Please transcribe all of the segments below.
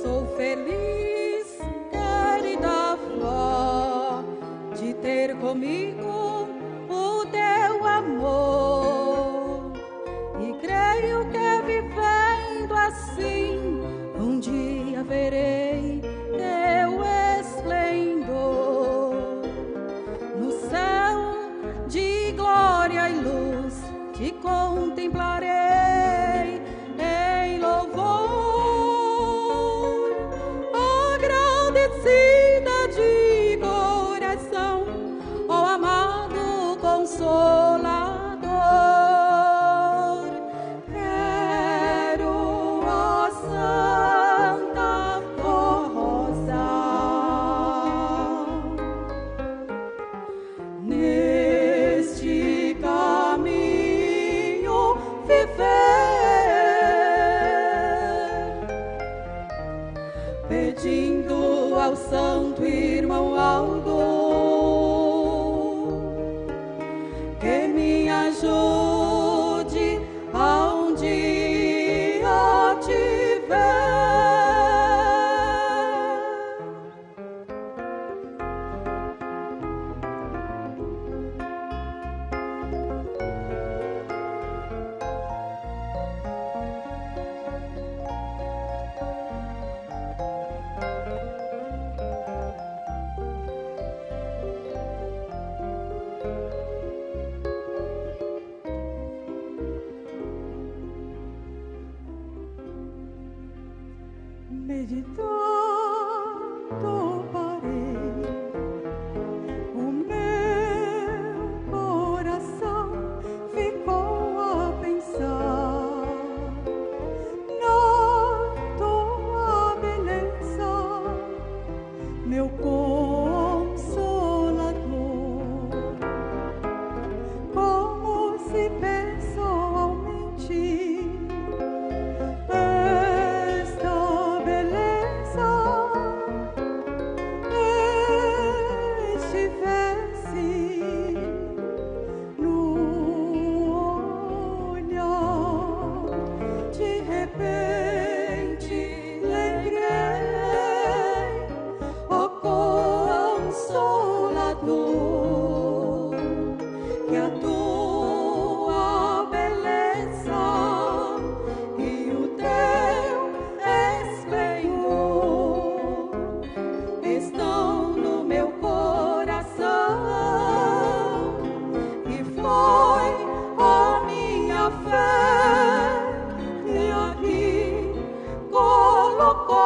Sou feliz, querida avó, de ter comigo o teu amor. E creio que vivendo assim, um dia verei teu esplendor. No céu de glória e luz te contemplarei em louvor, agradecida de coração, ó amado Consolador. Quero, ó Santa Rosa, neste caminho viver, pedindo ao santo irmão Aldo que me ajude aonde eu tiver. Meditando parei, o meu coração ficou a pensar na tua beleza, meu Consolador. Como se pessoalmente que a tua beleza e o teu esplendor estão no meu coração, e foi a minha fé que aqui colocou.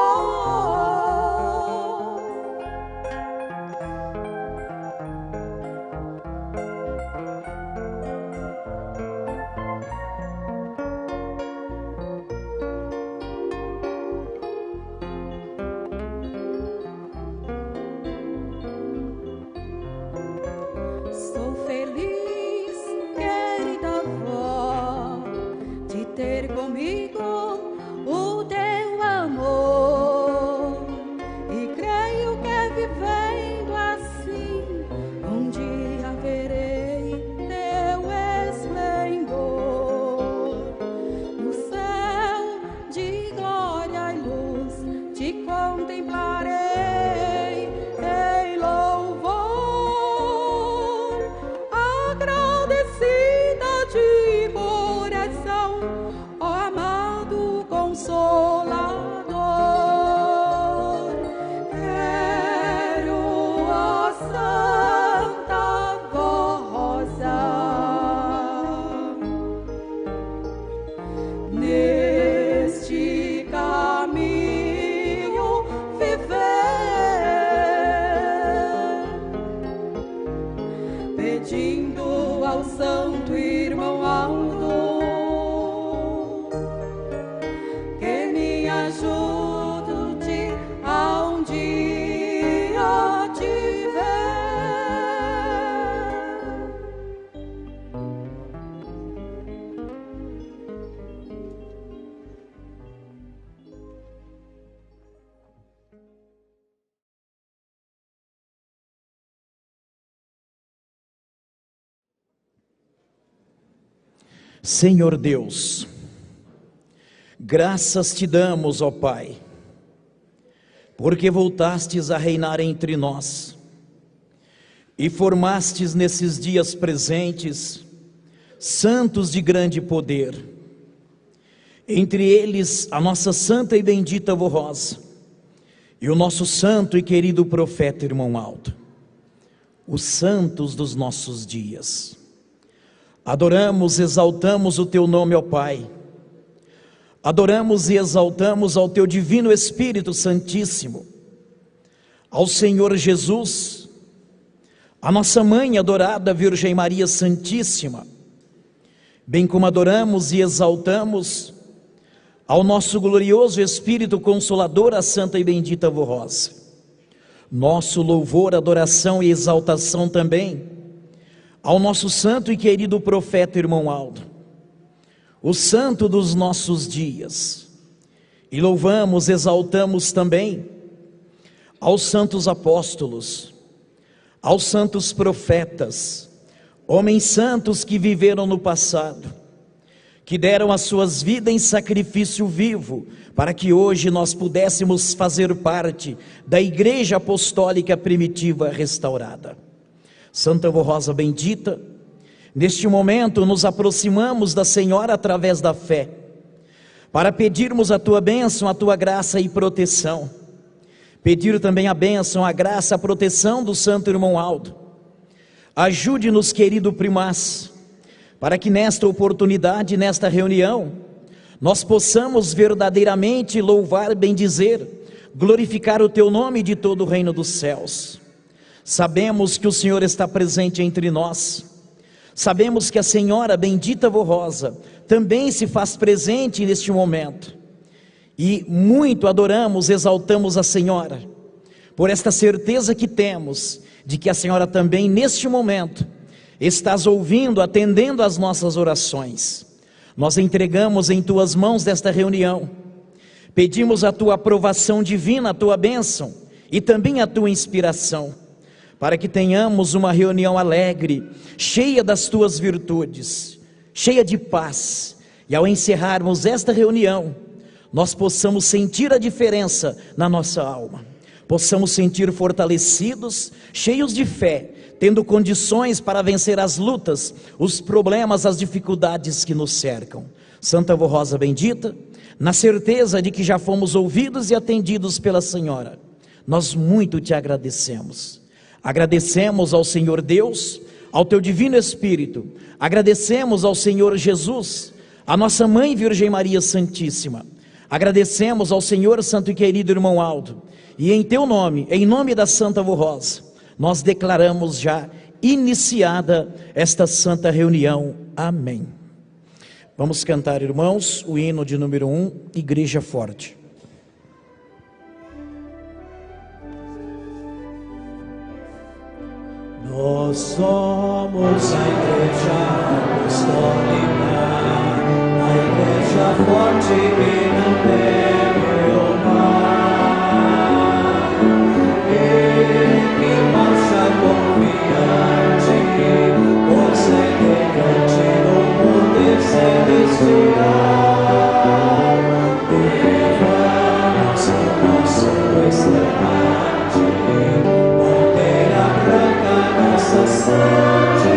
Sou feliz, querida avó, de ter comigo o teu amor. E creio que vivendo assim, um dia verei teu esplendor. No céu de glória e luz te contemplarei em louvor, agradecida de coração, ó amado Consolador. Quero, ó Santa Rosa, neste caminho viver, pedindo ao santo irmão Aldo que me ajude aonde eu tiver. Senhor Deus, graças te damos, ó Pai, porque voltastes a reinar entre nós e formastes nesses dias presentes santos de grande poder, entre eles a nossa santa e bendita avó Rosa e o nosso santo e querido profeta irmão Aldo, os santos dos nossos dias. Adoramos, exaltamos o teu nome, ó Pai. Adoramos e exaltamos ao teu divino Espírito Santíssimo, ao Senhor Jesus, a nossa mãe adorada Virgem Maria Santíssima, bem como adoramos e exaltamos ao nosso glorioso Espírito Consolador, a santa e bendita avó Rosa. Nosso louvor, adoração e exaltação também ao nosso santo e querido profeta irmão Aldo, o santo dos nossos dias. E louvamos, exaltamos também aos santos apóstolos, aos santos profetas, homens santos que viveram no passado, que deram as suas vidas em sacrifício vivo, para que hoje nós pudéssemos fazer parte da Igreja Apostólica Primitiva restaurada. Santa avó Rosa bendita, neste momento nos aproximamos da Senhora através da fé, para pedirmos a tua bênção, a tua graça e proteção. Pedir também a bênção, a graça, a proteção do santo irmão Aldo. Ajude-nos, querido primaz, para que nesta oportunidade, nesta reunião, nós possamos verdadeiramente louvar, bendizer, glorificar o teu nome de todo o reino dos céus. Sabemos que o Senhor está presente entre nós. Sabemos que a Senhora bendita avó Rosa também se faz presente neste momento. E muito adoramos, exaltamos a Senhora, por esta certeza que temos, de que a Senhora também neste momento, estás ouvindo, atendendo às nossas orações. Nós entregamos em tuas mãos desta reunião, pedimos a tua aprovação divina, a tua bênção e também a tua inspiração, para que tenhamos uma reunião alegre, cheia das tuas virtudes, cheia de paz, e ao encerrarmos esta reunião, nós possamos sentir a diferença na nossa alma, possamos sentir fortalecidos, cheios de fé, tendo condições para vencer as lutas, os problemas, as dificuldades que nos cercam. Santa avó Rosa bendita, na certeza de que já fomos ouvidos e atendidos pela Senhora, nós muito te agradecemos. Agradecemos ao Senhor Deus, ao teu divino Espírito, agradecemos ao Senhor Jesus, a nossa mãe Virgem Maria Santíssima, agradecemos ao Senhor santo e querido irmão Aldo, e em teu nome, em nome da Santa avó Rosa, nós declaramos já iniciada esta santa reunião. Amém. Vamos cantar, irmãos, o hino de número 1, Igreja Forte. Nós somos a Igreja Apostólica, a Igreja forte que não teme o mal, e que marcha confiante, perseverante no poder celestial. Levamos o nosso estandarte, bandeira branca, nossa santidade.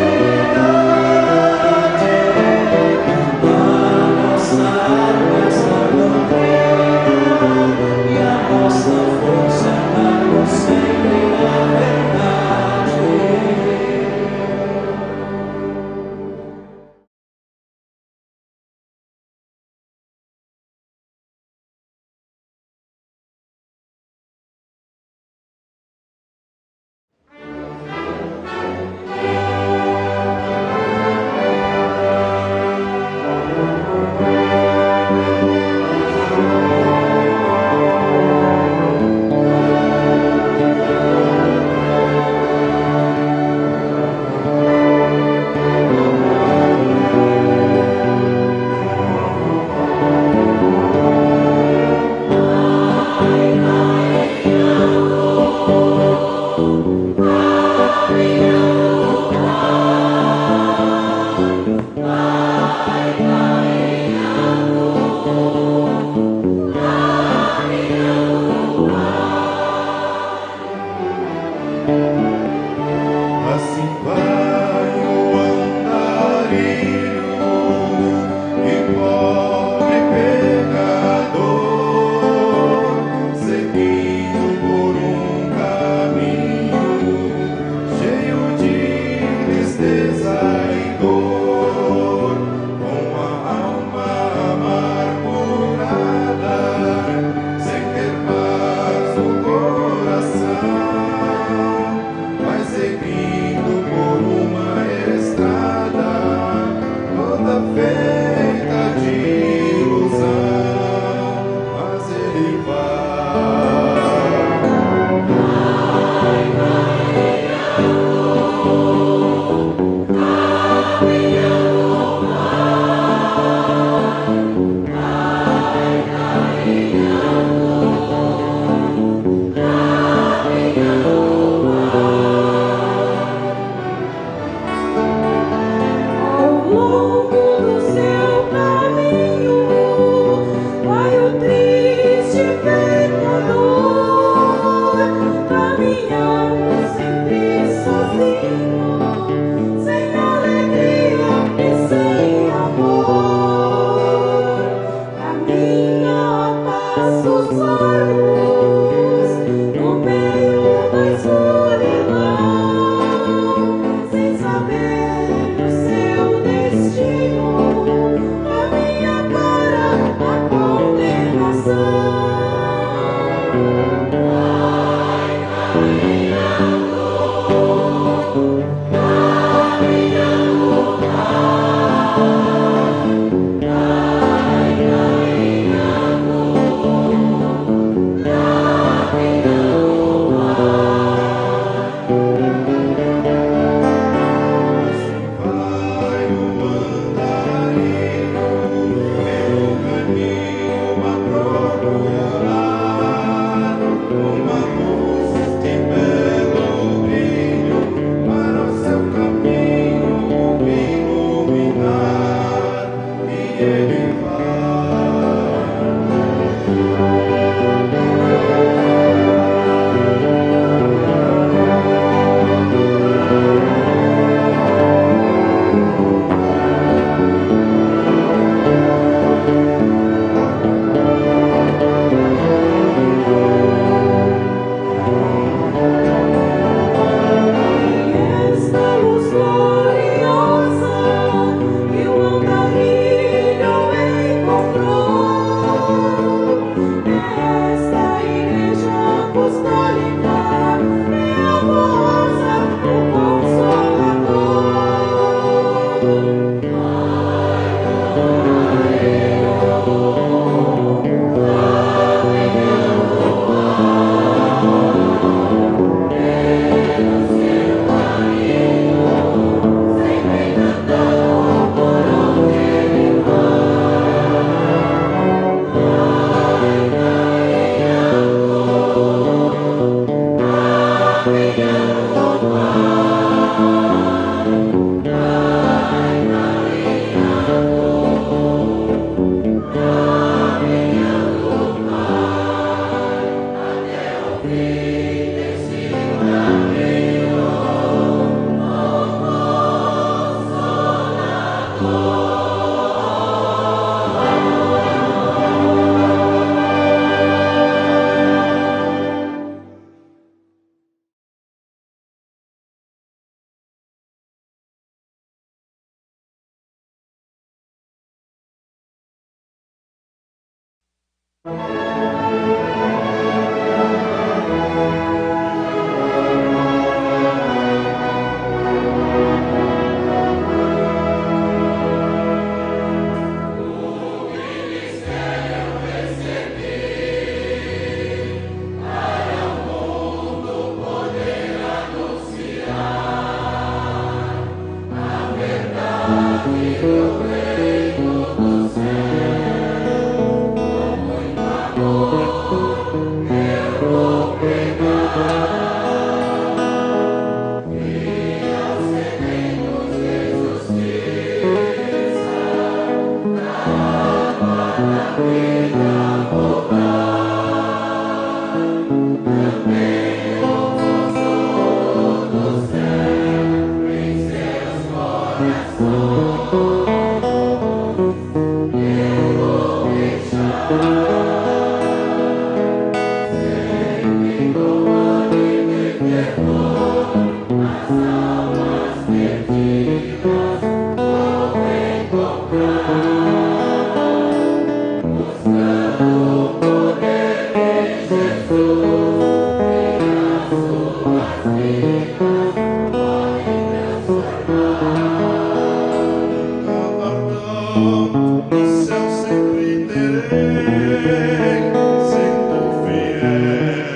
No céu sempre terei, sendo fiel,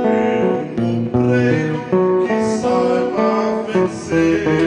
e um obreiro que saiba vencer.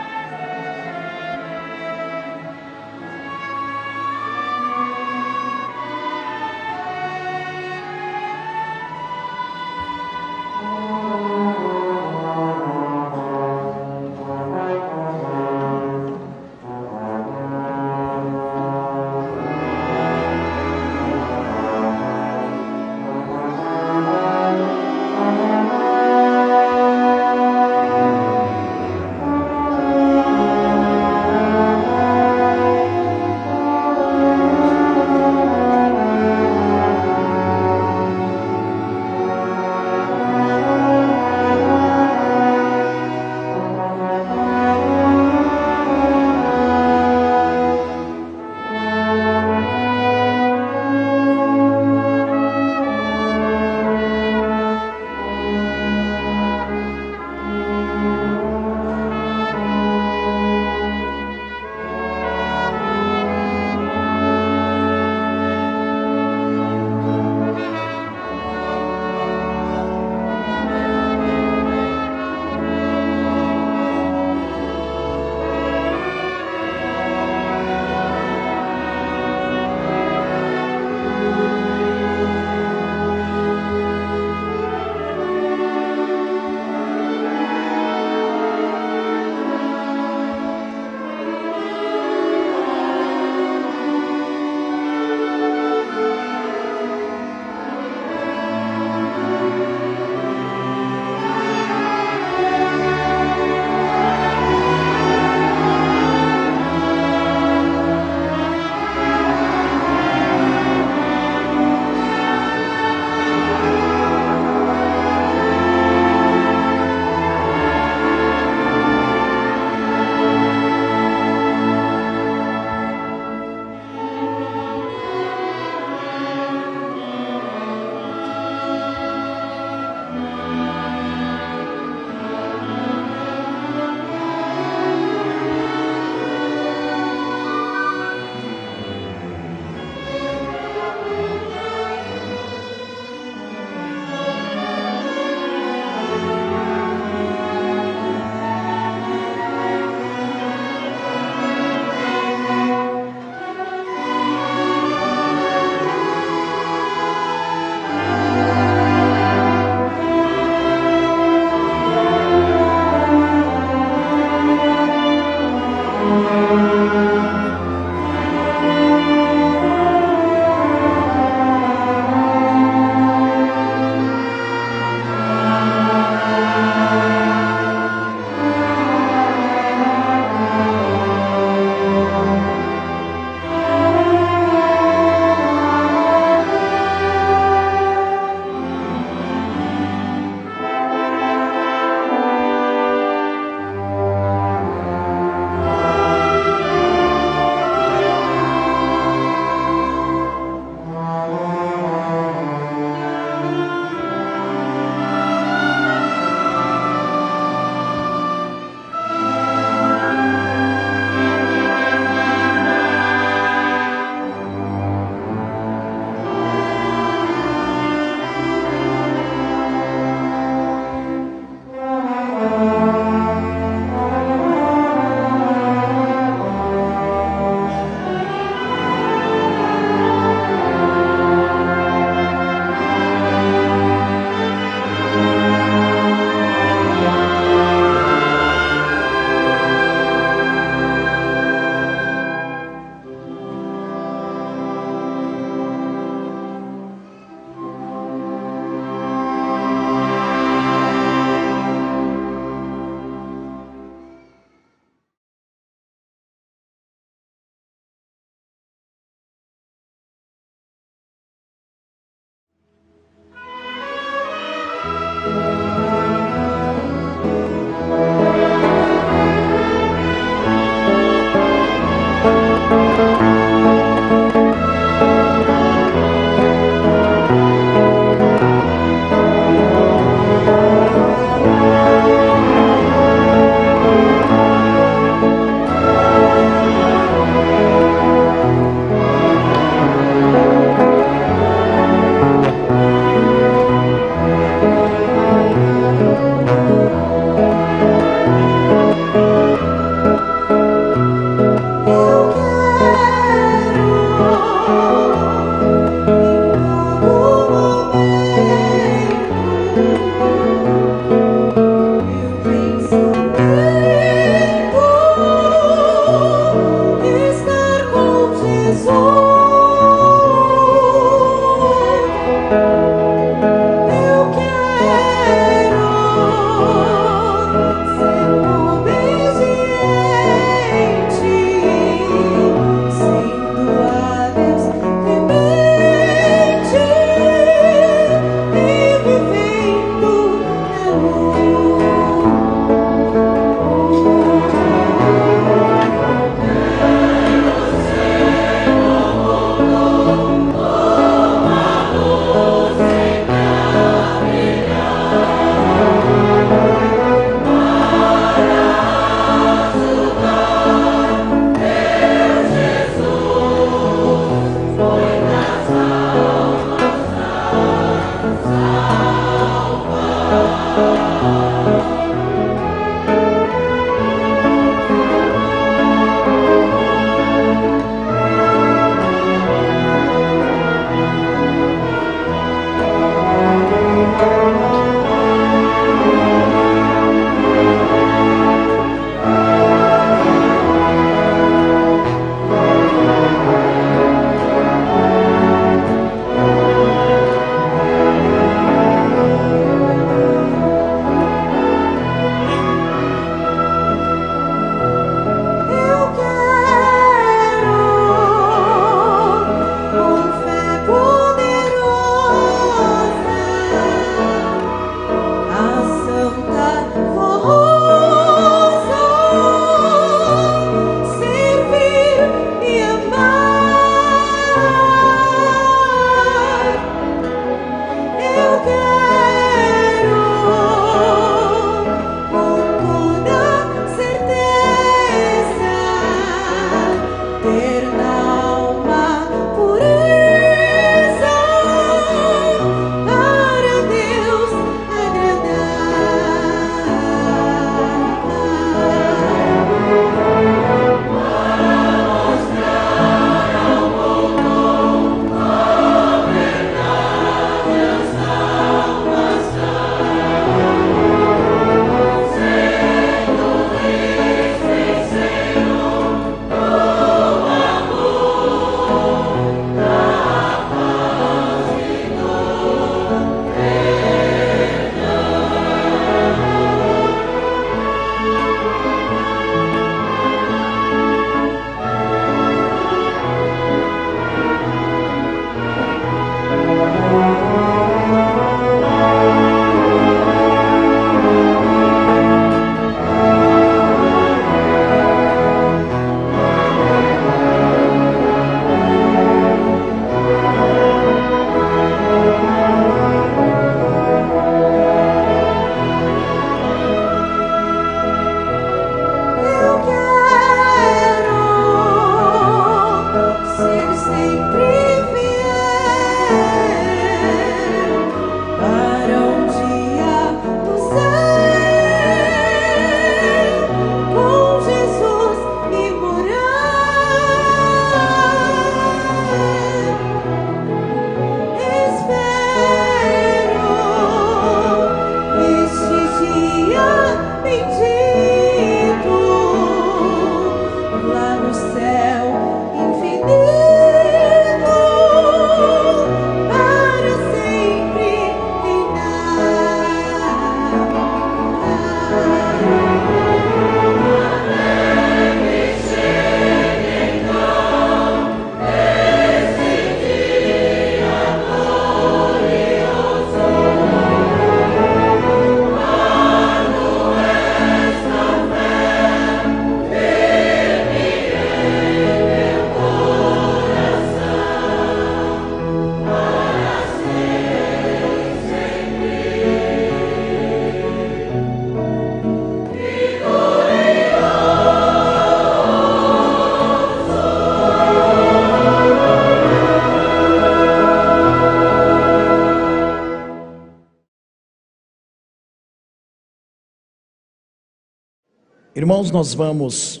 Irmãos, nós vamos,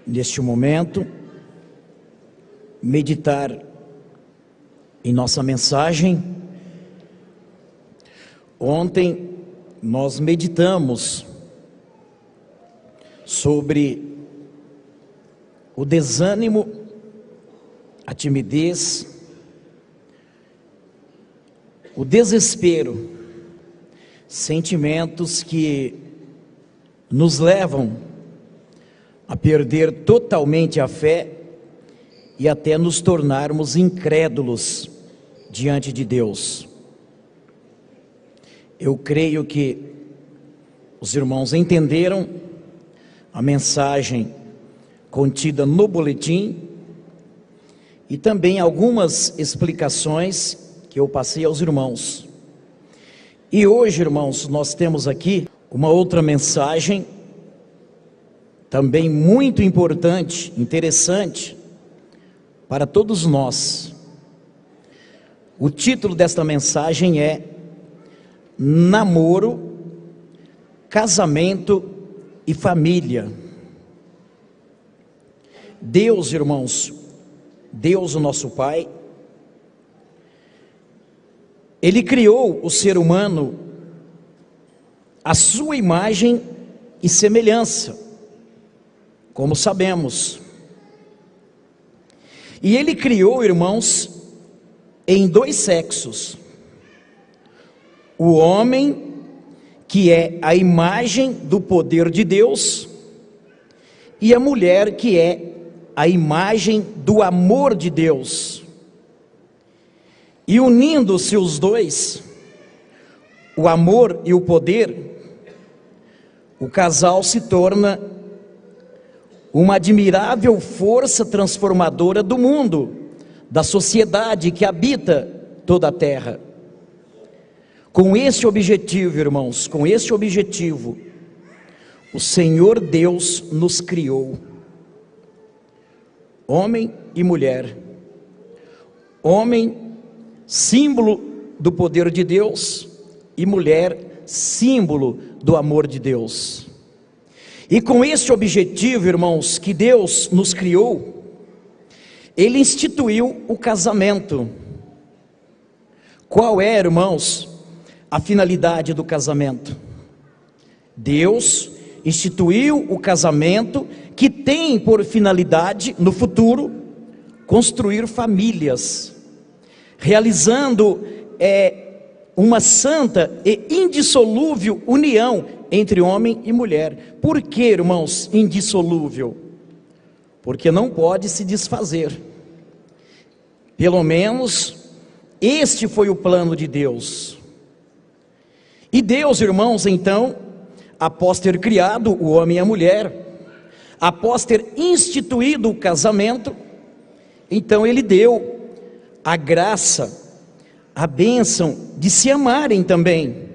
neste momento, meditar em nossa mensagem. Ontem nós meditamos sobre o desânimo, a timidez, o desespero, sentimentos que nos levam a perder totalmente a fé e até nos tornarmos incrédulos diante de Deus. Eu creio que os irmãos entenderam a mensagem contida no boletim e também algumas explicações que eu passei aos irmãos. E hoje, irmãos, nós temos aqui uma outra mensagem também muito importante, interessante para todos nós. O título desta mensagem é Namoro, Casamento e Família. Deus, irmãos, Deus, o nosso Pai, Ele criou o ser humano à sua imagem e semelhança, como sabemos. E Ele criou, irmãos, em dois sexos: o homem, que é a imagem do poder de Deus, e a mulher, que é a imagem do amor de Deus. E unindo-se os dois, o amor e o poder, o casal se torna uma admirável força transformadora do mundo, da sociedade que habita toda a terra. Com esse objetivo, irmãos, com esse objetivo, o Senhor Deus nos criou, homem e mulher. Homem, símbolo do poder de Deus, e mulher, símbolo do amor de Deus. E com esse objetivo, irmãos, que Deus nos criou, Ele instituiu o casamento. Qual é, irmãos, a finalidade do casamento? Deus instituiu o casamento, que tem por finalidade, no futuro, construir famílias, realizando uma santa e indissolúvel união entre homem e mulher. Por que, irmãos, indissolúvel? Porque não pode se desfazer. Pelo menos este foi o plano de Deus. E Deus, irmãos, então, após ter criado o homem e a mulher, após ter instituído o casamento, então Ele deu a graça, a bênção de se amarem também,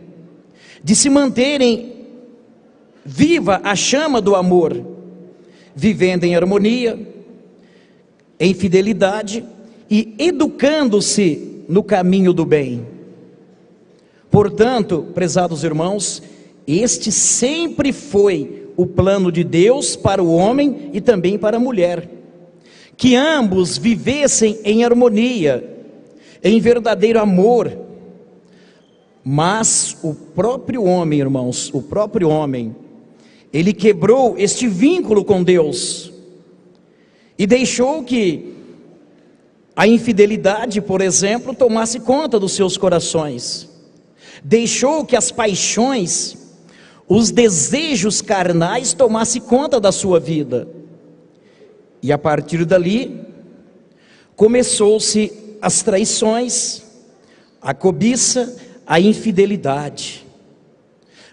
de se manterem viva a chama do amor, vivendo em harmonia, em fidelidade e educando-se no caminho do bem. Portanto, prezados irmãos, este sempre foi o plano de Deus para o homem e também para a mulher, que ambos vivessem em harmonia, em verdadeiro amor. Mas o próprio homem, irmãos, o próprio homem, ele quebrou este vínculo com Deus e deixou que a infidelidade, por exemplo, tomasse conta dos seus corações. Deixou que as paixões, os desejos carnais tomassem conta da sua vida. E a partir dali, começou-se as traições, a cobiça, a infidelidade.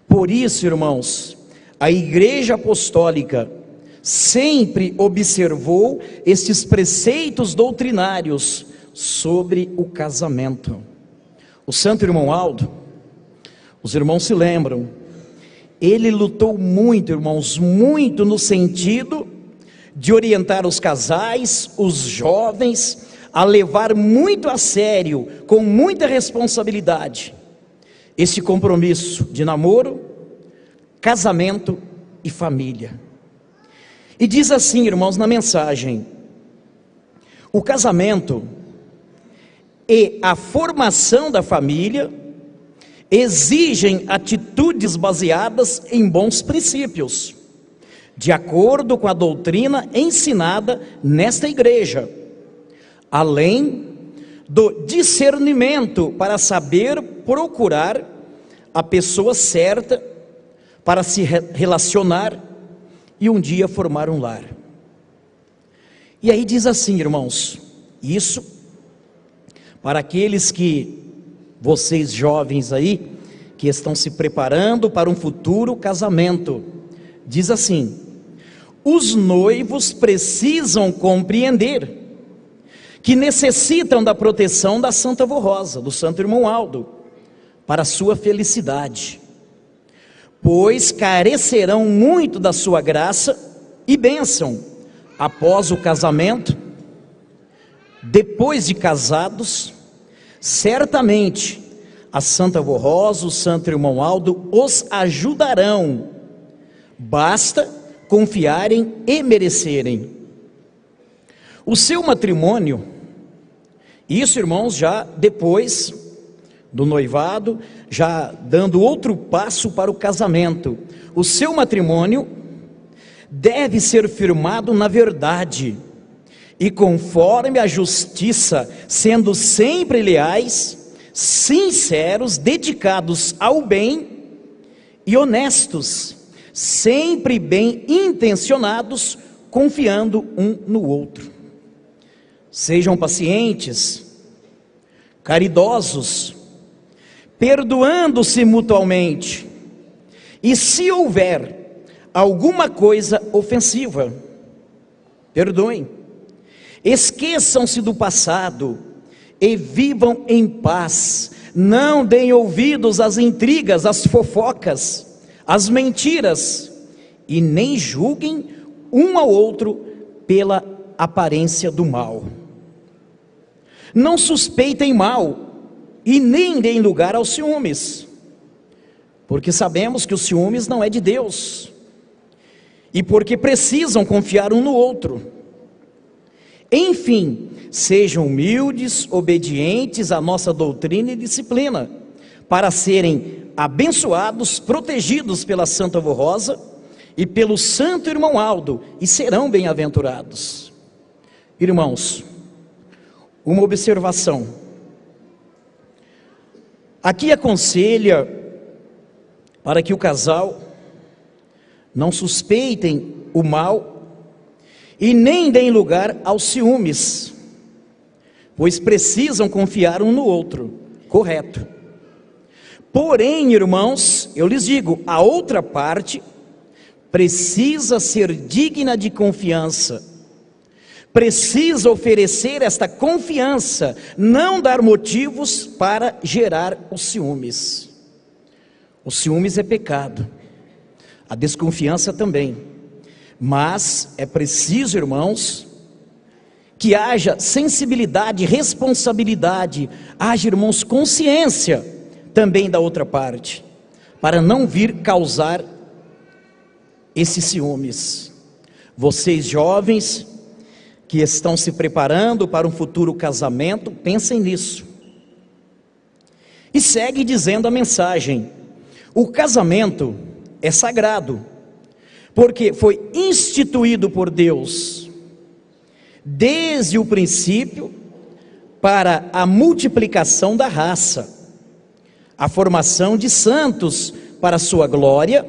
Por isso, irmãos, a Igreja Apostólica sempre observou estes preceitos doutrinários sobre o casamento. O santo irmão Aldo, os irmãos se lembram, ele lutou muito, irmãos, muito no sentido de orientar os casais, os jovens, a levar muito a sério, com muita responsabilidade, esse compromisso de namoro, casamento e família. E diz assim, irmãos, na mensagem: o casamento e a formação da família exigem atitudes baseadas em bons princípios, de acordo com a doutrina ensinada nesta igreja, além do discernimento para saber procurar a pessoa certa para se relacionar e um dia formar um lar. E aí diz assim, irmãos, isso para aqueles que, vocês jovens aí, que estão se preparando para um futuro casamento, diz assim: os noivos precisam compreender que necessitam da proteção da Santa Avó Rosa, do Santo Irmão Aldo, para a sua felicidade, pois carecerão muito da sua graça e bênção após o casamento. Depois de casados, certamente a Santa Avó Rosa, o Santo Irmão Aldo os ajudarão, basta confiarem e merecerem. O seu matrimônio, isso, irmãos, já depois do noivado, já dando outro passo para o casamento, o seu matrimônio deve ser firmado na verdade e conforme a justiça, sendo sempre leais, sinceros, dedicados ao bem e honestos, sempre bem intencionados, confiando um no outro. Sejam pacientes, caridosos, perdoando-se mutuamente, e se houver alguma coisa ofensiva, perdoem. Esqueçam-se do passado e vivam em paz. Não deem ouvidos às intrigas, às fofocas, às mentiras, e nem julguem um ao outro pela aparência do mal. Não suspeitem mal e nem deem lugar aos ciúmes, porque sabemos que os ciúmes não é de Deus, e porque precisam confiar um no outro. Enfim, sejam humildes, obedientes à nossa doutrina e disciplina, para serem abençoados, protegidos pela Santa Avó Rosa e pelo Santo Irmão Aldo, e serão bem-aventurados. Irmãos, uma observação. Aqui aconselha para que o casal não suspeitem o mal e nem deem lugar aos ciúmes, pois precisam confiar um no outro, correto. Porém, irmãos, eu lhes digo, a outra parte precisa ser digna de confiança, precisa oferecer esta confiança, não dar motivos para gerar os ciúmes. Os ciúmes é pecado, a desconfiança também. Mas é preciso, irmãos, que haja sensibilidade, responsabilidade, haja, irmãos, consciência também da outra parte, para não vir causar esses ciúmes. Vocês jovens que estão se preparando para um futuro casamento, pensem nisso. E segue dizendo a mensagem: o casamento é sagrado, porque foi instituído por Deus desde o princípio para a multiplicação da raça, a formação de santos para a sua glória,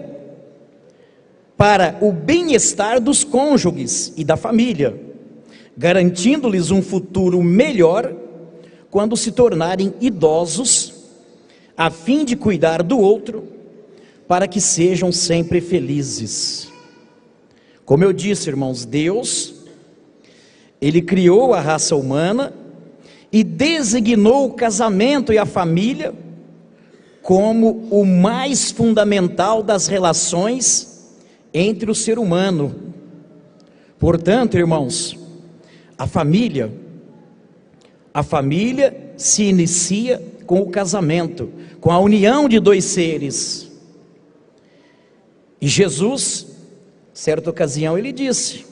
para o bem-estar dos cônjuges e da família, garantindo-lhes um futuro melhor quando se tornarem idosos, a fim de cuidar do outro, para que sejam sempre felizes. Como eu disse, irmãos, Deus, Ele criou a raça humana e designou o casamento e a família como o mais fundamental das relações entre o ser humano. Portanto, irmãos, a família se inicia com o casamento, com a união de dois seres. E Jesus Certa ocasião ele diz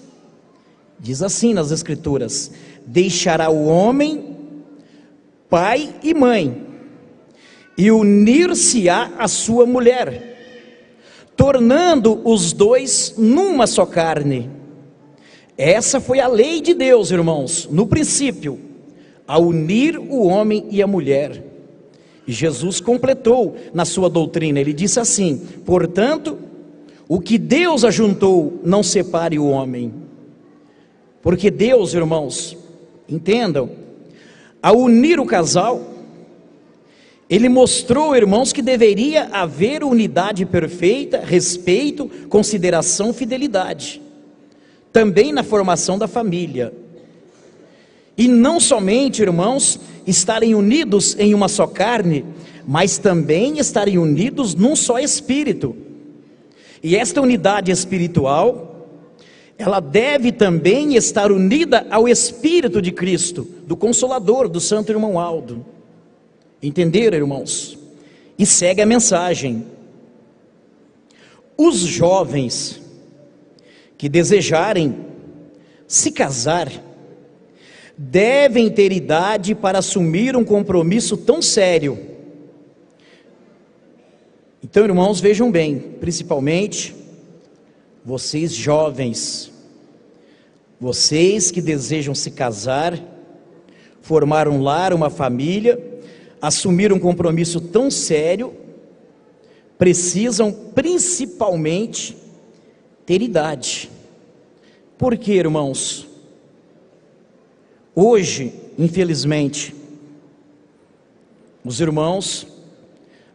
assim nas Escrituras: deixará o homem pai e mãe, e unir-se-á a sua mulher, tornando os dois numa só carne. Essa foi a lei de Deus, irmãos, no princípio, a unir o homem e a mulher. E Jesus completou na sua doutrina, ele disse assim: portanto, o que Deus ajuntou, não separe o homem. Porque Deus, irmãos, entendam, ao unir o casal, Ele mostrou, irmãos, que deveria haver unidade perfeita, respeito, consideração, fidelidade, também na formação da família. E não somente, irmãos, estarem unidos em uma só carne, mas também estarem unidos num só espírito. E esta unidade espiritual, ela deve também estar unida ao Espírito de Cristo, do Consolador, do Santo Irmão Aldo. Entenderam, irmãos? E segue a mensagem: os jovens que desejarem se casar devem ter idade para assumir um compromisso tão sério. Então, irmãos, vejam bem, principalmente vocês jovens, vocês que desejam se casar, formar um lar, uma família, assumir um compromisso tão sério, precisam principalmente ter idade. Por quê, irmãos? Hoje, infelizmente, os irmãos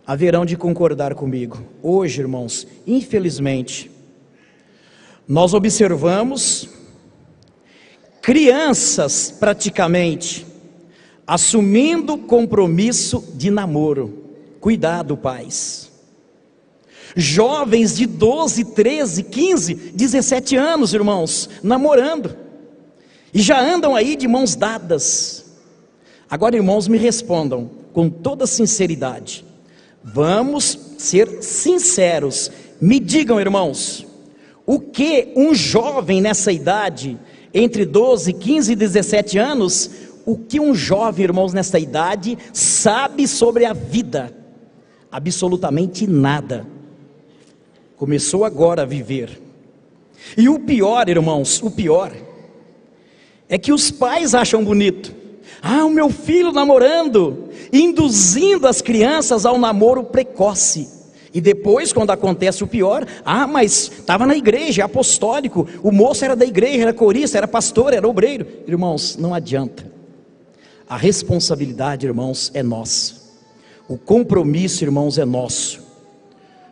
haverão de concordar comigo. Hoje, irmãos, infelizmente, nós observamos crianças praticamente assumindo compromisso de namoro. Cuidado, pais. Jovens de 12, 13, 15, 17 anos, irmãos, namorando. E já andam aí de mãos dadas. Agora, irmãos, me respondam com toda sinceridade. Vamos ser sinceros. Me digam, irmãos, o que um jovem nessa idade, entre 12, 15 e 17 anos, o que um jovem, irmãos, nessa idade sabe sobre a vida? Absolutamente nada. Começou agora a viver. E o pior, irmãos, o pior é que os pais acham bonito. O meu filho namorando, induzindo as crianças ao namoro precoce. E depois, quando acontece o pior, mas estava na igreja, é apostólico, o moço era da igreja, era corista, era pastor, era obreiro. Irmãos, não adianta. A responsabilidade, irmãos, é nossa. O compromisso, irmãos, é nosso.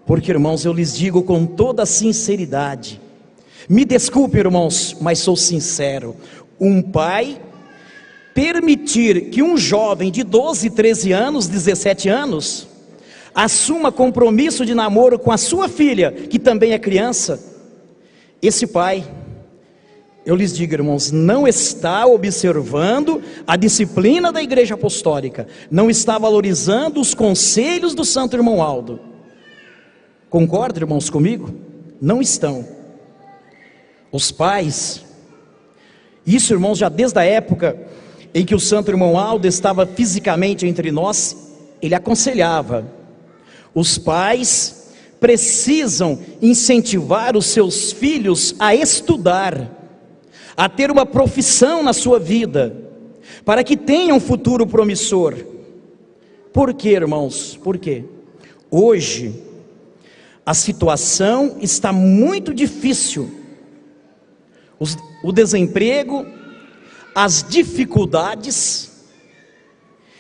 Porque, irmãos, eu lhes digo com toda a sinceridade, me desculpe, irmãos, mas sou sincero. Um pai permitir que um jovem de 12, 13 anos, 17 anos, assuma compromisso de namoro com a sua filha, que também é criança, esse pai, eu lhes digo, irmãos, não está observando a disciplina da igreja apostólica, não está valorizando os conselhos do Santo Irmão Aldo. Concordam, irmãos, comigo? Não estão. Os pais, isso, irmãos, já desde a época em que o Santo Irmão Aldo estava fisicamente entre nós, ele aconselhava: os pais precisam incentivar os seus filhos a estudar, a ter uma profissão na sua vida, para que tenham um futuro promissor. Por quê, irmãos? Por quê? Hoje, a situação está muito difícil. O desemprego, as dificuldades,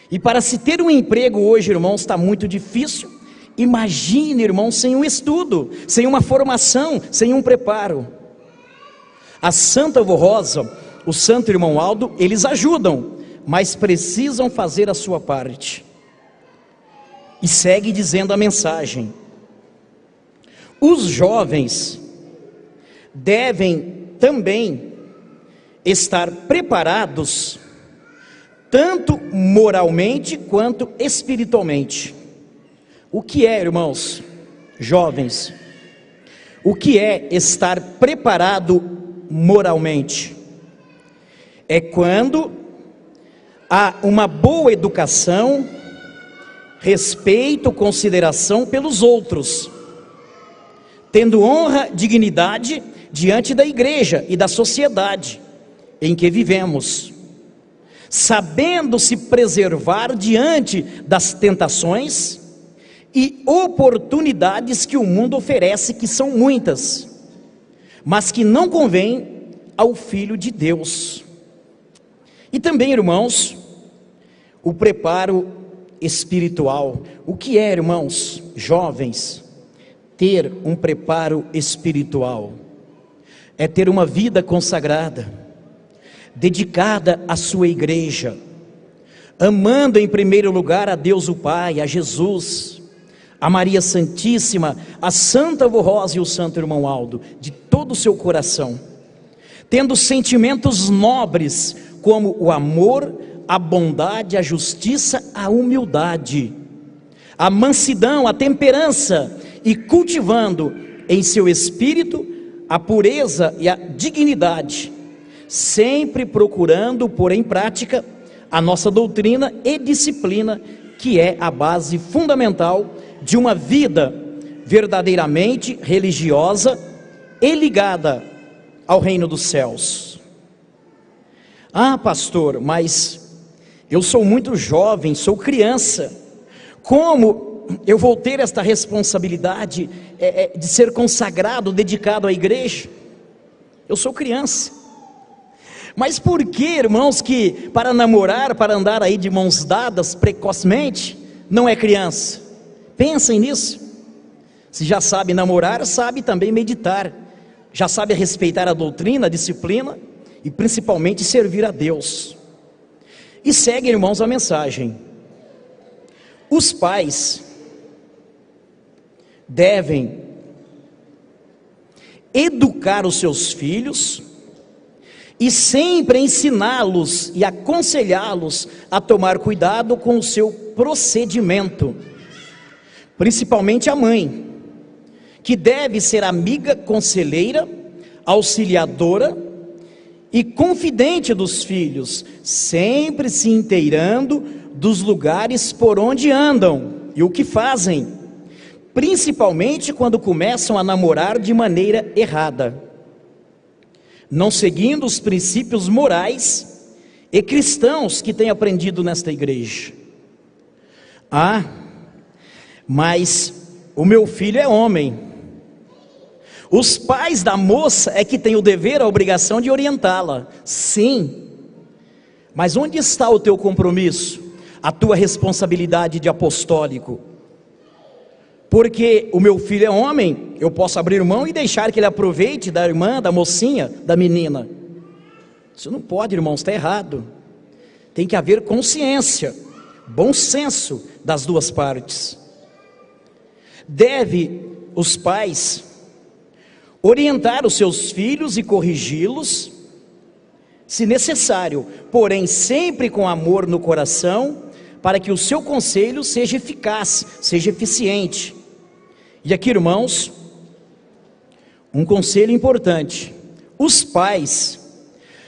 e para se ter um emprego hoje, irmãos, está muito difícil. Imagine, irmãos, sem um estudo, sem uma formação, sem um preparo. A Santa Avó Rosa, o Santo Irmão Aldo, eles ajudam, mas precisam fazer a sua parte. E segue dizendo a mensagem: os jovens devem também estar preparados, tanto moralmente quanto espiritualmente. O que é, irmãos, jovens? O que é estar preparado moralmente? É quando há uma boa educação, respeito, consideração pelos outros, tendo honra, dignidade diante da igreja e da sociedade em que vivemos, sabendo se preservar diante das tentações e oportunidades que o mundo oferece, que são muitas, mas que não convém ao Filho de Deus. E também, irmãos, o preparo espiritual. O que é, irmãos, jovens, ter um preparo espiritual? É ter uma vida consagrada, dedicada à sua igreja, amando em primeiro lugar a Deus o Pai, a Jesus, a Maria Santíssima, a Santa Avó Rosa e o Santo Irmão Aldo, de todo o seu coração, tendo sentimentos nobres, como o amor, a bondade, a justiça, a humildade, a mansidão, a temperança, e cultivando em seu espírito a pureza e a dignidade, sempre procurando pôr em prática a nossa doutrina e disciplina, que é a base fundamental de uma vida verdadeiramente religiosa e ligada ao reino dos céus. Ah, pastor, mas eu sou muito jovem, sou criança, como eu vou ter esta responsabilidade de ser consagrado, dedicado à igreja? Eu sou criança. Mas por que, irmãos, que para namorar, para andar aí de mãos dadas precocemente, não é criança? Pensem nisso. Se já sabe namorar, sabe também meditar, já sabe respeitar a doutrina, a disciplina e principalmente servir a Deus. E segue, irmãos, a mensagem. Os pais devem educar os seus filhos e sempre ensiná-los e aconselhá-los a tomar cuidado com o seu procedimento, principalmente a mãe, que deve ser amiga, conselheira, auxiliadora e confidente dos filhos, sempre se inteirando dos lugares por onde andam e o que fazem, principalmente quando começam a namorar de maneira errada, não seguindo os princípios morais e cristãos que têm aprendido nesta igreja. Ah, mas o meu filho é homem. Os pais da moça é que têm o dever, a obrigação de orientá-la. Sim, mas onde está o teu compromisso, a tua responsabilidade de apostólico? Porque o meu filho é homem, eu posso abrir mão e deixar que ele aproveite da irmã, da mocinha, da menina. Isso não pode, irmãos, está errado. Tem que haver consciência, bom senso das duas partes. Deve os pais orientar os seus filhos e corrigi-los, se necessário, porém sempre com amor no coração, para que o seu conselho seja eficaz, seja eficiente. E aqui, irmãos, um conselho importante: os pais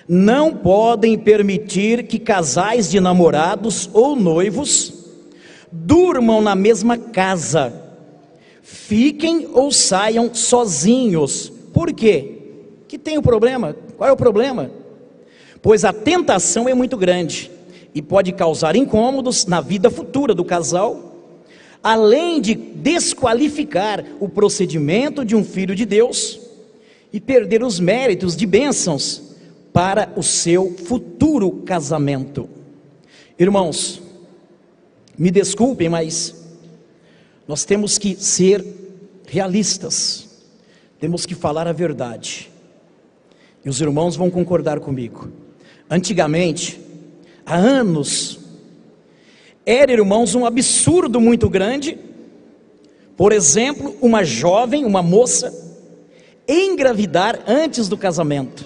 não podem permitir que casais de namorados ou noivos durmam na mesma casa, fiquem ou saiam sozinhos. Por quê? Que tem o problema? Qual é o problema? Pois a tentação é muito grande e pode causar incômodos na vida futura do casal, além de desqualificar o procedimento de um filho de Deus e perder os méritos de bênçãos para o seu futuro casamento. Irmãos, me desculpem, mas nós temos que ser realistas, temos que falar a verdade, e os irmãos vão concordar comigo. Antigamente, há anos, era, irmãos, um absurdo muito grande, por exemplo, uma jovem, uma moça, engravidar antes do casamento.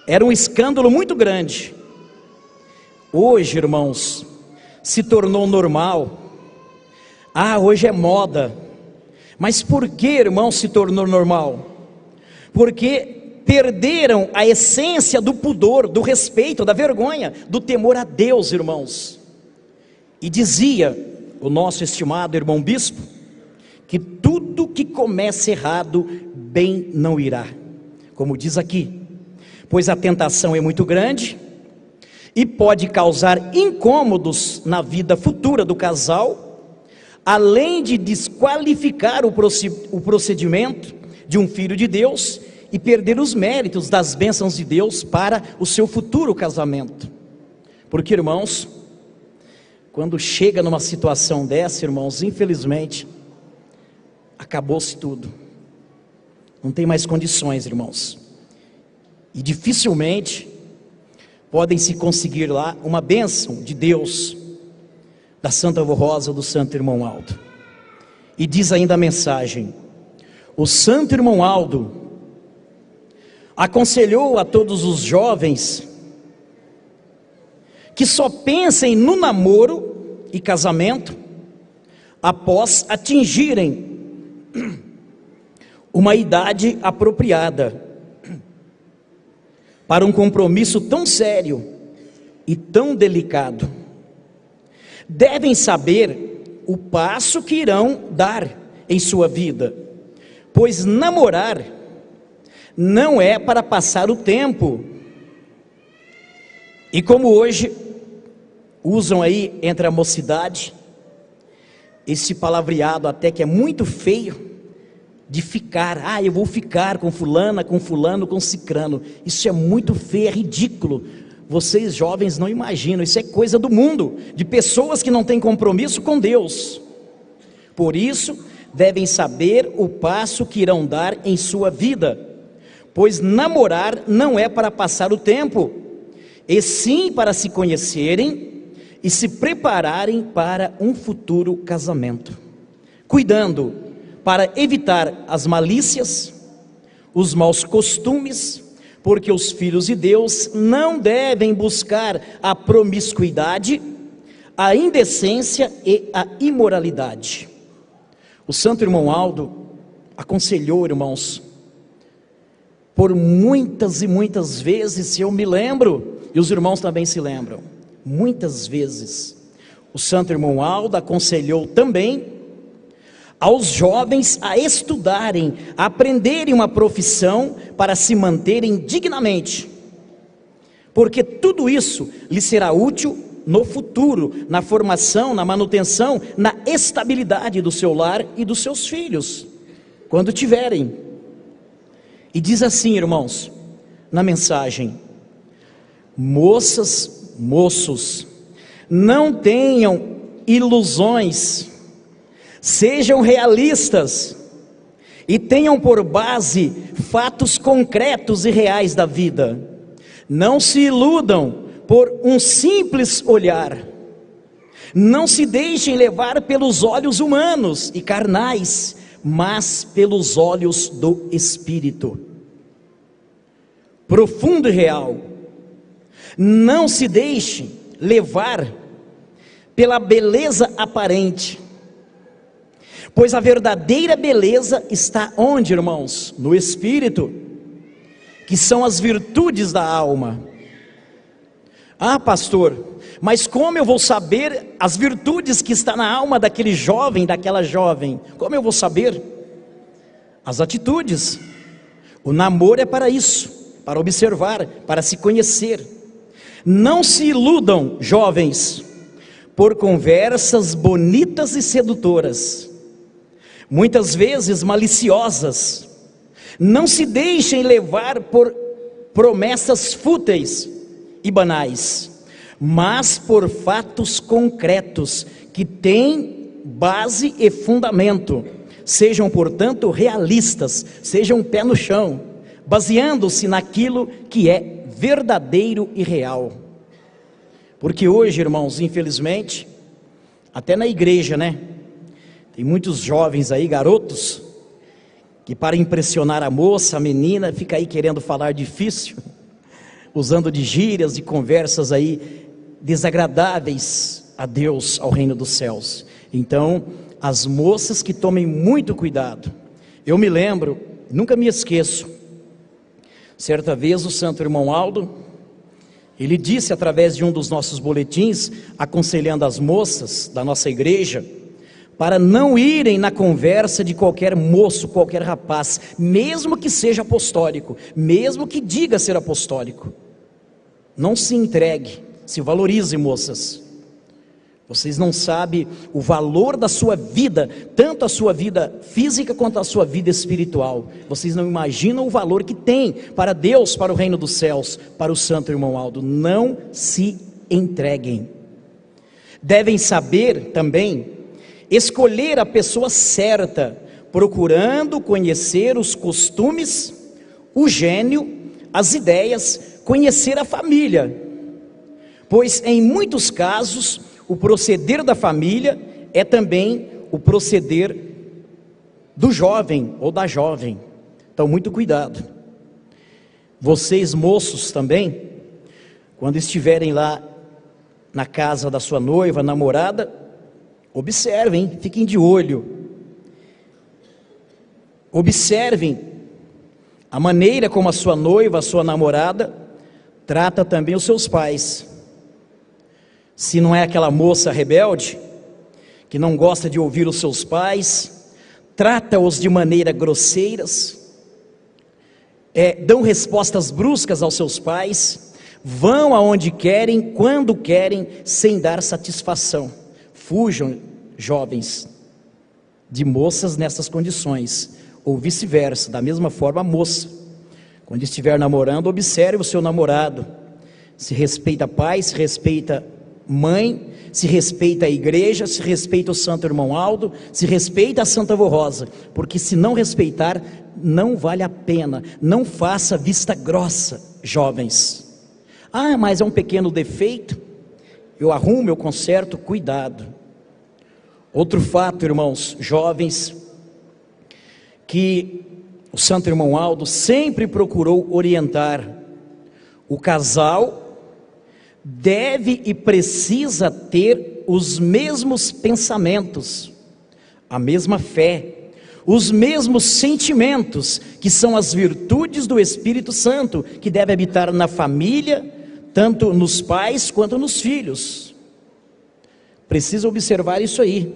Era um escândalo muito grande. Hoje, irmãos, se tornou normal. Ah, hoje é moda. Mas por que, irmão, se tornou normal? Porque perderam a essência do pudor, do respeito, da vergonha, do temor a Deus, irmãos. E dizia o nosso estimado irmão bispo, que tudo que começa errado, bem não irá. Como diz aqui, pois a tentação é muito grande e pode causar incômodos na vida futura do casal, além de desqualificar o procedimento de um filho de Deus e perder os méritos das bênçãos de Deus para o seu futuro casamento. Porque, irmãos, quando chega numa situação dessa, irmãos, infelizmente, acabou-se tudo. Não tem mais condições, irmãos. E dificilmente podem se conseguir lá uma bênção de Deus, da Santa Avó Rosa, do Santo Irmão Aldo. E diz ainda a mensagem: o Santo Irmão Aldo aconselhou a todos os jovens que só pensem no namoro e casamento após atingirem uma idade apropriada para um compromisso tão sério e tão delicado. Devem saber o passo que irão dar em sua vida, pois namorar não é para passar o tempo. E como hoje usam aí entre a mocidade esse palavreado até que é muito feio, de ficar, eu vou ficar com fulana, com fulano, com cicrano. Isso é muito feio, é ridículo. Vocês jovens não imaginam, isso é coisa do mundo, de pessoas que não têm compromisso com Deus. Por isso devem saber o passo que irão dar em sua vida, pois namorar não é para passar o tempo, e sim para se conhecerem e se prepararem para um futuro casamento, cuidando para evitar as malícias, os maus costumes, porque os filhos de Deus não devem buscar a promiscuidade, a indecência e a imoralidade. O Santo Irmão Aldo aconselhou, irmãos, por muitas e muitas vezes, se eu me lembro, e os irmãos também se lembram, muitas vezes, o Santo Irmão Aldo aconselhou também aos jovens a estudarem, a aprenderem uma profissão para se manterem dignamente, porque tudo isso lhes será útil no futuro, na formação, na manutenção, na estabilidade do seu lar e dos seus filhos, quando tiverem. E diz assim, irmãos, na mensagem: moças, moços, não tenham ilusões, sejam realistas e tenham por base fatos concretos e reais da vida. Não se iludam por um simples olhar, não se deixem levar pelos olhos humanos e carnais, mas pelos olhos do Espírito, profundo e real. Não se deixe levar pela beleza aparente, pois a verdadeira beleza está onde, irmãos? No Espírito, que são as virtudes da alma. Ah, pastor, mas como eu vou saber as virtudes que está na alma daquele jovem, daquela jovem? Como eu vou saber? As atitudes. O namoro é para isso, para observar, para se conhecer. Não se iludam, jovens, por conversas bonitas e sedutoras, muitas vezes maliciosas. Não se deixem levar por promessas fúteis e banais, mas por fatos concretos que têm base e fundamento. Sejam, portanto, realistas, sejam pé no chão, baseando-se naquilo que é verdadeiro e real. Porque hoje, irmãos, infelizmente, até na igreja, né? Tem muitos jovens aí, garotos, que para impressionar a moça, a menina, fica aí querendo falar difícil, usando de gírias, de conversas aí desagradáveis a Deus, ao reino dos céus. Então, as moças que tomem muito cuidado. Eu me lembro, nunca me esqueço, certa vez o santo irmão Aldo, ele disse através de um dos nossos boletins, aconselhando as moças da nossa igreja, para não irem na conversa de qualquer moço, qualquer rapaz, mesmo que seja apostólico, mesmo que diga ser apostólico. Não se entregue, se valorize, moças. Vocês não sabem o valor da sua vida, tanto a sua vida física quanto a sua vida espiritual. Vocês não imaginam o valor que tem para Deus, para o reino dos céus, para o santo irmão Aldo. Não se entreguem. Devem saber também escolher a pessoa certa, procurando conhecer os costumes, o gênio, as ideias, conhecer a família. Pois em muitos casos, o proceder da família é também o proceder do jovem ou da jovem. Então, muito cuidado. Vocês, moços, também, quando estiverem lá na casa da sua noiva, namorada, observem, fiquem de olho. Observem a maneira como a sua noiva, a sua namorada, trata também os seus pais. Se não é aquela moça rebelde, que não gosta de ouvir os seus pais, trata-os de maneira grosseiras, dão respostas bruscas aos seus pais, vão aonde querem, quando querem, sem dar satisfação. Fujam, jovens, de moças nessas condições, ou vice-versa. Da mesma forma, a moça, quando estiver namorando, observe o seu namorado, se respeita pai, se respeita mãe, se respeita a igreja, se respeita o santo irmão Aldo, se respeita a Santa Avó Rosa, porque se não respeitar, não vale a pena. Não faça vista grossa, jovens. Ah, mas é um pequeno defeito, eu arrumo, eu conserto. Cuidado. Outro fato, irmãos jovens, que o santo irmão Aldo sempre procurou orientar: o casal deve e precisa ter os mesmos pensamentos, a mesma fé, os mesmos sentimentos, que são as virtudes do Espírito Santo, que deve habitar na família, tanto nos pais quanto nos filhos. Precisa observar isso aí.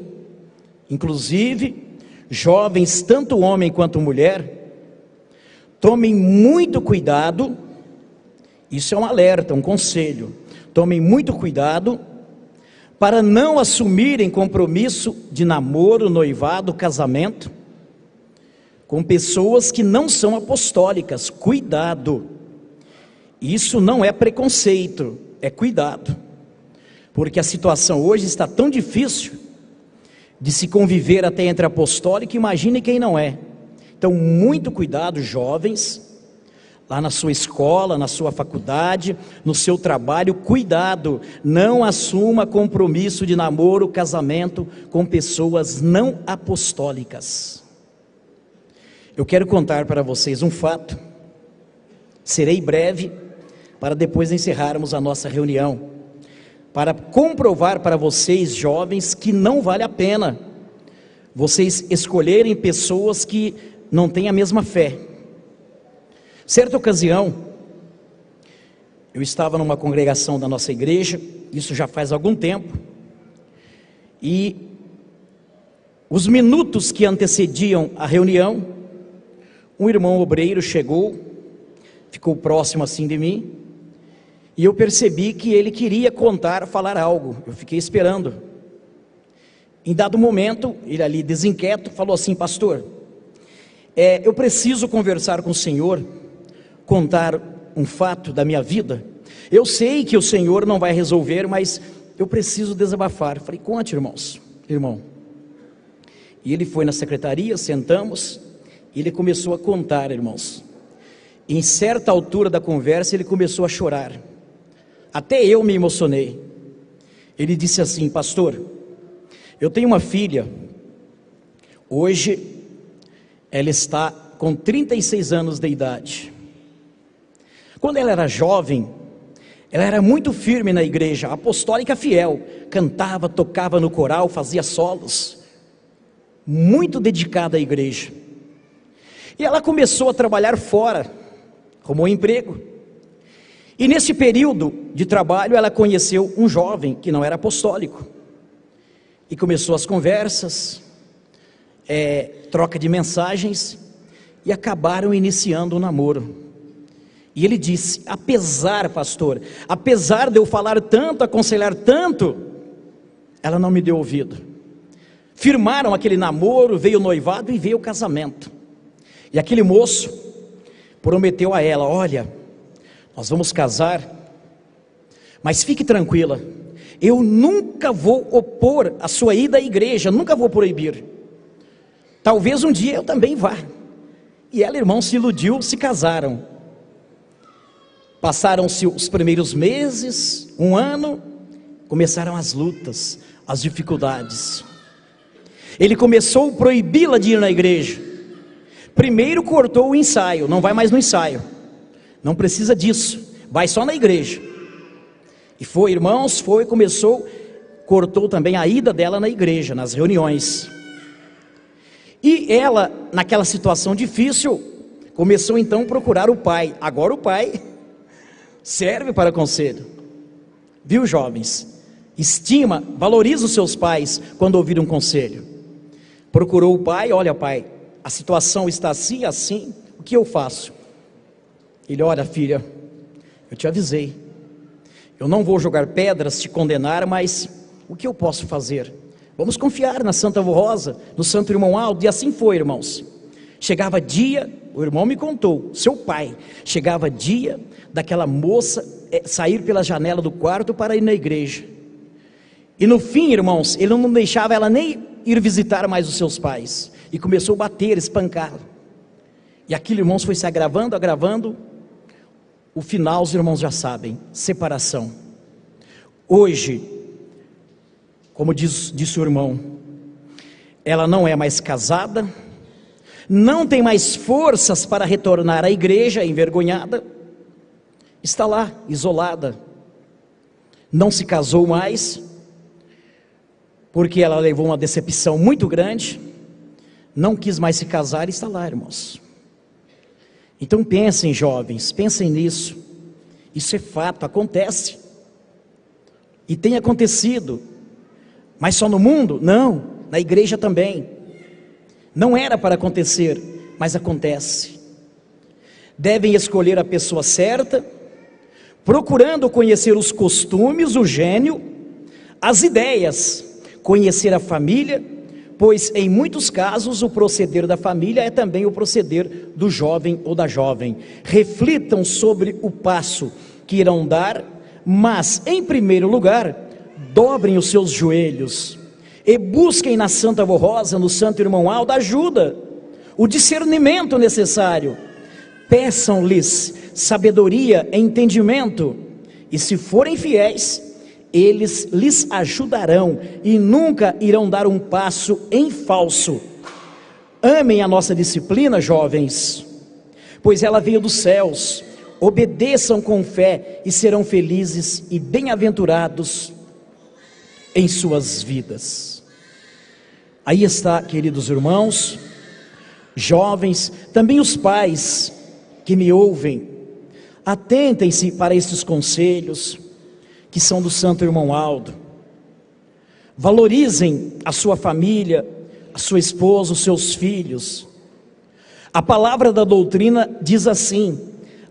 Inclusive, jovens, tanto homem quanto mulher, tomem muito cuidado. Isso é um alerta, um conselho. Tomem muito cuidado para não assumirem compromisso de namoro, noivado, casamento com pessoas que não são apostólicas. Cuidado. Isso não é preconceito, é cuidado. Porque a situação hoje está tão difícil de se conviver até entre apostólicos, imagine quem não é. Então, muito cuidado, jovens, lá na sua escola, na sua faculdade, no seu trabalho, cuidado, não assuma compromisso de namoro, casamento com pessoas não apostólicas. Eu quero contar para vocês um fato, serei breve, para depois encerrarmos a nossa reunião, para comprovar para vocês, jovens, que não vale a pena vocês escolherem pessoas que não têm a mesma fé. Certa ocasião, eu estava numa congregação da nossa igreja, isso já faz algum tempo, e os minutos que antecediam a reunião, um irmão obreiro chegou, ficou próximo assim de mim, e eu percebi que ele queria falar algo. Eu fiquei esperando. Em dado momento, ele ali desinquieto, falou assim: pastor, eu preciso conversar com o senhor, contar um fato da minha vida. Eu sei que o Senhor não vai resolver, mas eu preciso desabafar. Falei: conte, irmão. E ele foi na secretaria, sentamos, e ele começou a contar, irmãos. Em certa altura da conversa, ele começou a chorar. Até eu me emocionei. Ele disse assim: pastor, eu tenho uma filha, hoje ela está com 36 anos de idade. Quando ela era jovem, ela era muito firme na igreja, apostólica fiel, cantava, tocava no coral, fazia solos. muito dedicada à igreja. E ela começou a trabalhar fora, arrumou um emprego. E nesse período de trabalho ela conheceu um jovem que não era apostólico. E começou as conversas, troca de mensagens, e acabaram iniciando um namoro. E ele disse: apesar, pastor, apesar de eu falar tanto, aconselhar tanto, ela não me deu ouvido. Firmaram aquele namoro, veio o noivado e veio o casamento. E aquele moço prometeu a ela: olha, nós vamos casar, mas fique tranquila, eu nunca vou opor a sua ida à igreja, nunca vou proibir. Talvez um dia eu também vá. E ela, irmão, se iludiu, se casaram. Passaram-se os primeiros meses, um ano, começaram as lutas, as dificuldades. Ele começou a proibi-la de ir na igreja. Primeiro cortou o ensaio, não vai mais no ensaio, não precisa disso, vai só na igreja. E foi, irmãos, cortou também a ida dela na igreja, nas reuniões. E ela, naquela situação difícil, começou então a procurar o pai. Agora o pai serve para conselho. Viu, jovens? Estima, valoriza os seus pais quando ouvir um conselho. Procurou o pai: olha, pai, a situação está assim, assim, o que eu faço? Ele: olha, filha, eu te avisei, eu não vou jogar pedras, te condenar, mas o que eu posso fazer? Vamos confiar na Santa Avó Rosa, no Santo Irmão Aldo. E assim foi, irmãos. Chegava dia, o irmão me contou, seu pai, chegava dia daquela moça sair pela janela do quarto para ir na igreja. E no fim, irmãos, ele não deixava ela nem ir visitar mais os seus pais. E começou a bater, espancá-la. E aquilo, irmãos, foi se agravando, agravando. O final, os irmãos já sabem: separação. Hoje, como disse o irmão, ela não é mais casada, não tem mais forças para retornar à igreja, envergonhada, está lá, isolada, não se casou mais, porque ela levou uma decepção muito grande, não quis mais se casar e está lá, irmãos. Então pensem, jovens, pensem nisso, isso é fato, acontece, e tem acontecido, mas só no mundo? Não, na igreja também. Não era para acontecer, mas acontece. Devem escolher a pessoa certa, procurando conhecer os costumes, o gênio, as ideias, conhecer a família, pois em muitos casos o proceder da família é também o proceder do jovem ou da jovem. Reflitam sobre o passo que irão dar, mas em primeiro lugar, dobrem os seus joelhos e busquem na Santa Avó Rosa, no Santo Irmão Aldo, ajuda, o discernimento necessário. Peçam-lhes sabedoria e entendimento, e se forem fiéis, eles lhes ajudarão e nunca irão dar um passo em falso. Amem a nossa disciplina, jovens, pois ela veio dos céus. Obedeçam com fé e serão felizes e bem-aventurados em suas vidas. Aí está, queridos irmãos, jovens, também os pais que me ouvem, atentem-se para estes conselhos que são do Santo Irmão Aldo. Valorizem a sua família, a sua esposa, os seus filhos. A palavra da doutrina diz assim: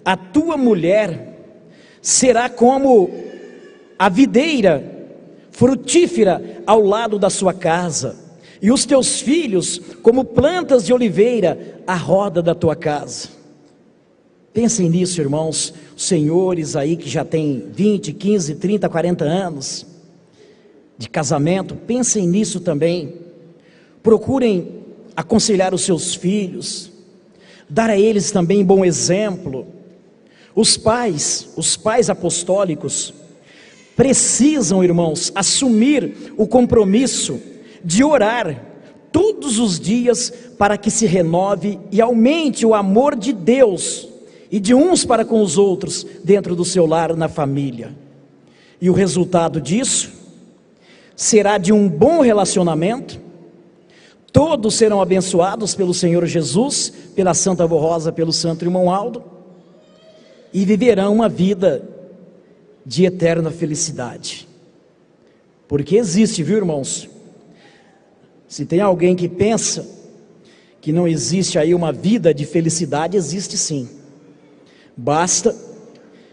a tua mulher será como a videira frutífera ao lado da sua casa, e os teus filhos como plantas de oliveira à roda da tua casa. Pensem nisso, irmãos, senhores aí que já têm 20, 15, 30, 40 anos de casamento, pensem nisso também. Procurem aconselhar os seus filhos, dar a eles também bom exemplo. Os pais apostólicos precisam, irmãos, assumir o compromisso de orar todos os dias para que se renove e aumente o amor de Deus e de uns para com os outros dentro do seu lar, na família. E o resultado disso será de um bom relacionamento, Todos serão abençoados pelo Senhor Jesus, pela Santa Avó Rosa, pelo Santo Irmão Aldo, e viverão uma vida de eterna felicidade. Porque existe, viu, irmãos? Se tem alguém que pensa que não existe aí uma vida de felicidade, existe sim. Basta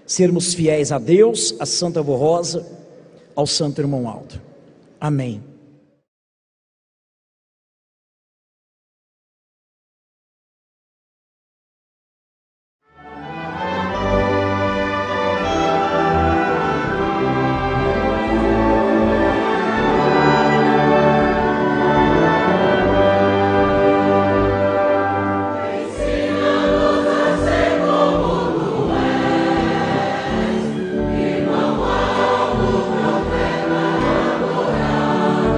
sermos fiéis a Deus, a Santa Avó Rosa, ao Santo Irmão Aldo. Amém. Irmão Aldo, meu bem, para adorar.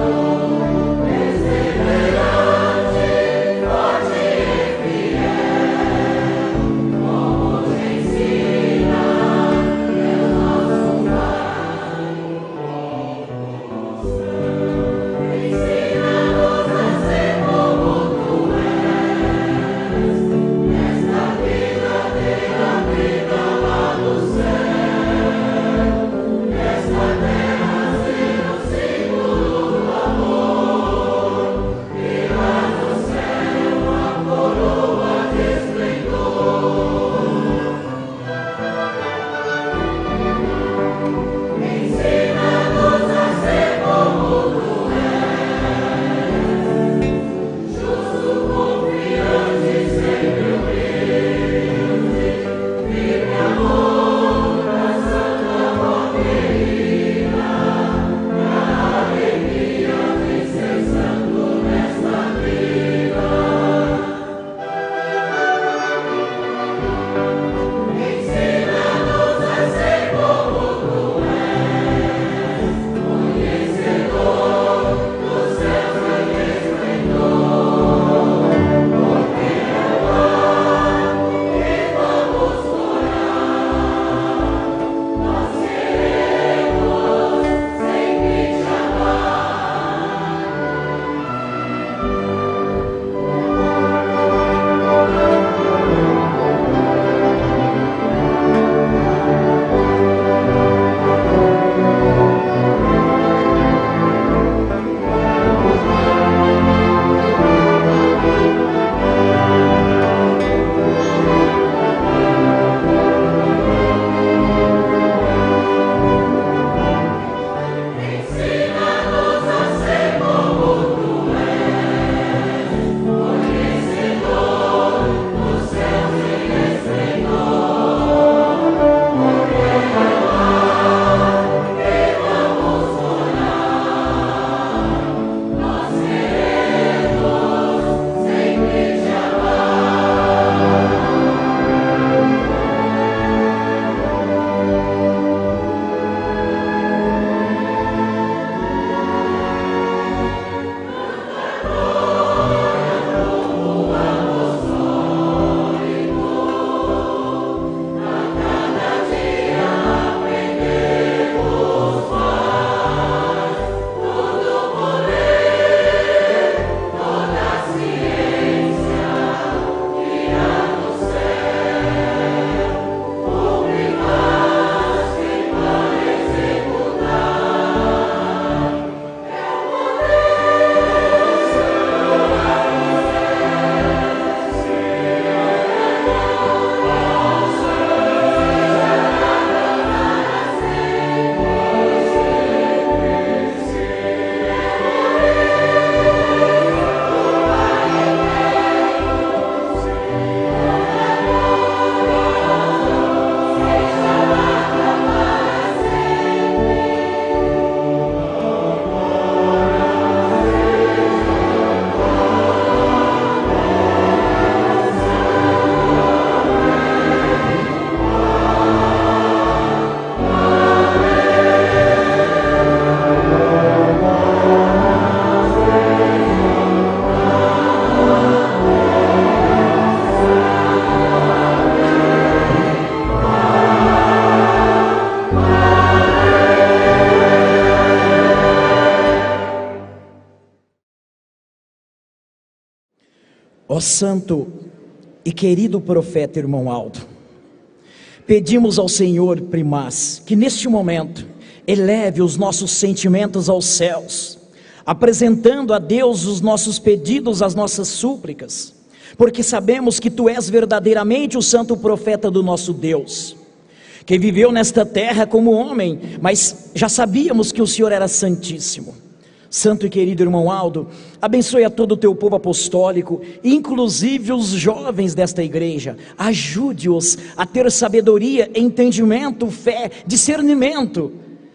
Ó santo e querido profeta irmão Aldo, pedimos ao Senhor primaz que neste momento eleve os nossos sentimentos aos céus, apresentando a Deus os nossos pedidos, as nossas súplicas, porque sabemos que Tu és verdadeiramente o santo profeta do nosso Deus, que viveu nesta terra como homem, mas já sabíamos que o Senhor era santíssimo. Santo e querido irmão Aldo, abençoe a todo o Teu povo apostólico, inclusive os jovens desta igreja, ajude-os a ter sabedoria, entendimento, fé, discernimento.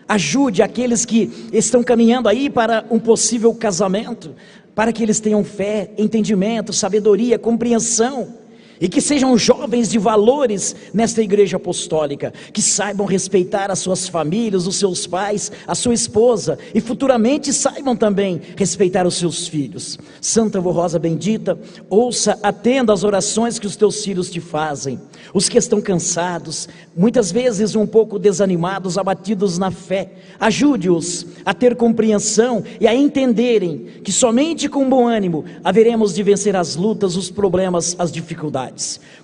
Ajude aqueles que estão caminhando aí para um possível casamento, para que eles tenham fé, entendimento, sabedoria, compreensão, e que sejam jovens de valores nesta igreja apostólica, que saibam respeitar as suas famílias, os seus pais, a sua esposa, e futuramente saibam também respeitar os seus filhos. Santa Avó Rosa bendita, ouça, atenda às orações que os teus filhos te fazem, os que estão cansados, muitas vezes um pouco desanimados, abatidos na fé, ajude-os a ter compreensão e a entenderem que somente com bom ânimo haveremos de vencer as lutas, os problemas, as dificuldades.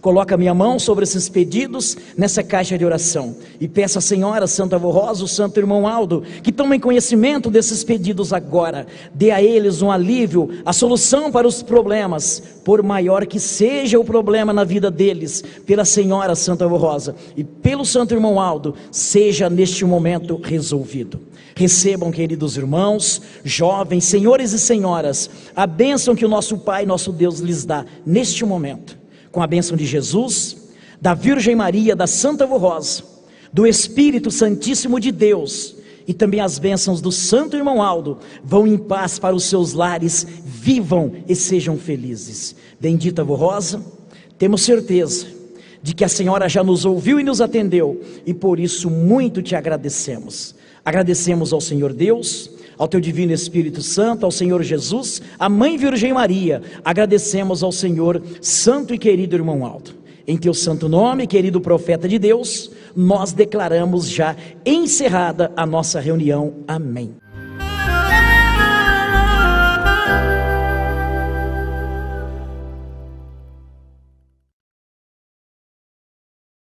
Coloca a minha mão sobre esses pedidos nessa caixa de oração e peça à Senhora Santa Avó Rosa, o Santo Irmão Aldo, que tomem conhecimento desses pedidos agora, dê a eles um alívio, a solução para os problemas, por maior que seja o problema na vida deles, pela Senhora Santa Avó Rosa e pelo Santo Irmão Aldo, seja neste momento resolvido. Recebam, queridos irmãos, jovens, senhores e senhoras, a bênção que o nosso Pai, nosso Deus lhes dá neste momento, com a bênção de Jesus, da Virgem Maria, da Santa Avó Rosa, do Espírito Santíssimo de Deus, e também as bênçãos do Santo Irmão Aldo. Vão em paz para os seus lares, vivam e sejam felizes. Bendita Avó Rosa, temos certeza de que a Senhora já nos ouviu e nos atendeu, e por isso muito te agradecemos. Agradecemos ao Senhor Deus, ao Teu Divino Espírito Santo, ao Senhor Jesus, à Mãe Virgem Maria. Agradecemos ao Senhor, santo e querido irmão Aldo. Em Teu santo nome, querido profeta de Deus, nós declaramos já encerrada a nossa reunião. Amém.